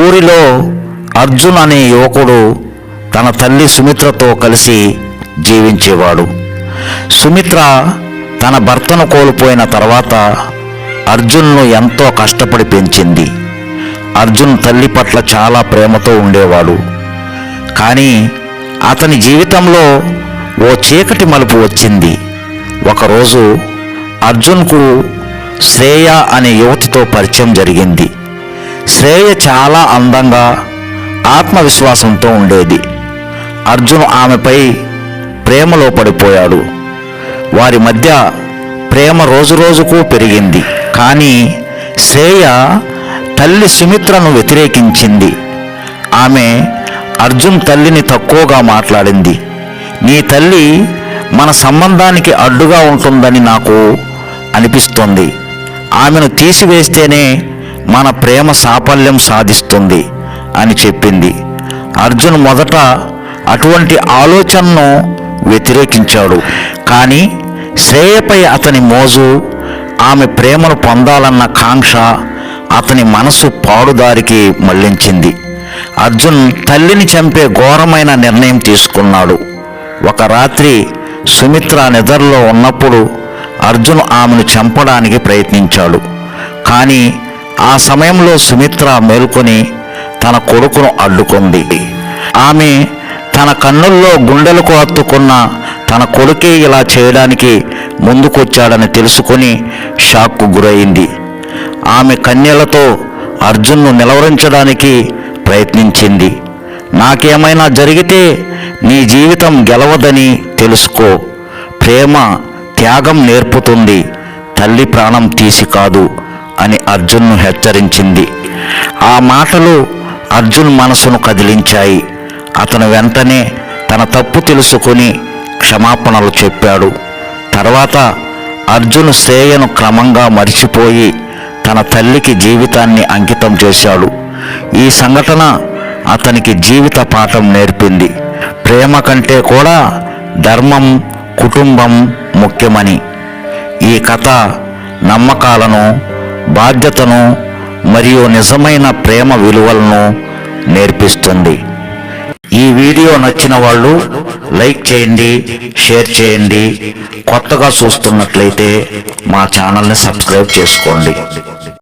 ఊరిలో అర్జున్ అనే యువకుడు తన తల్లి సుమిత్రతో కలిసి జీవించేవాడు. సుమిత్ర తన భర్తను కోల్పోయిన తర్వాత అర్జున్ను ఎంతో కష్టపడి పెంచింది. అర్జున్ తల్లి పట్ల చాలా ప్రేమతో ఉండేవాడు. కానీ అతని జీవితంలో ఓ చీకటి మలుపు వచ్చింది. ఒకరోజు అర్జున్కు శ్రేయ అనే యువతితో పరిచయం జరిగింది. శ్రేయ చాలా అందంగా ఆత్మవిశ్వాసంతో ఉండేది. అర్జున్ ఆమెపై ప్రేమలో పడిపోయాడు. వారి మధ్య ప్రేమ రోజురోజుకు పెరిగింది. కానీ శ్రేయ తల్లి సుమిత్రను వ్యతిరేకించింది. ఆమె అర్జున్ తల్లిని తక్కువగా మాట్లాడింది. నీ తల్లి మన సంబంధానికి అడ్డుగా ఉంటుందని నాకు అనిపిస్తోంది. ఆమెను తీసివేస్తేనే మన ప్రేమ సాఫల్యం సాధిస్తుంది అని చెప్పింది. అర్జున్ మొదట అటువంటి ఆలోచనను వ్యతిరేకించాడు. కానీ శ్రేయపై అతని మోజు, ఆమె ప్రేమను పొందాలన్న కాంక్ష అతని మనసు పాడుదారికి మళ్లించింది. అర్జున్ తల్లిని చంపే ఘోరమైన నిర్ణయం తీసుకున్నాడు. ఒక రాత్రి సుమిత్ర నిద్రలో ఉన్నప్పుడు అర్జున్ ఆమెను చంపడానికి ప్రయత్నించాడు. కానీ ఆ సమయంలో సుమిత్ర మేల్కొని తన కొడుకును అడ్డుకుంది. ఆమె తన కన్నుల్లో గుండెలకు హత్తుకున్న తన కొడుకే ఇలా చేయడానికి ముందుకొచ్చాడని తెలుసుకొని షాక్కు గురైంది. ఆమె కన్నీళ్లతో అర్జున్ను నిలవరించడానికి ప్రయత్నించింది. నాకేమైనా జరిగితే నీ జీవితం గెలవదని తెలుసుకో. ప్రేమ త్యాగం నేర్పుతుంది, తల్లి ప్రాణం తీసి కాదు అని అర్జున్ను హెచ్చరించింది. ఆ మాటలు అర్జున్ మనసును కదిలించాయి. అతను వెంటనే తన తప్పు తెలుసుకుని క్షమాపణలు చెప్పాడు. తర్వాత అర్జున్ శ్రేయను క్రమంగా మరిచిపోయి తన తల్లికి జీవితాన్ని అంకితం చేశాడు. ఈ సంఘటన అతనికి జీవిత పాఠం నేర్పింది. ప్రేమ కంటే కూడా ధర్మం, కుటుంబం ముఖ్యమని. ఈ కథ నమ్మకాలను, బాధ్యతను మరియు నిజమైన ప్రేమ విలువలను నేర్పిస్తుంది. ఈ వీడియో నచ్చిన వాళ్ళు లైక్ చేయండి, షేర్ చేయండి. కొత్తగా చూస్తున్నట్లయితే మా ఛానల్ని సబ్స్క్రైబ్ చేసుకోండి.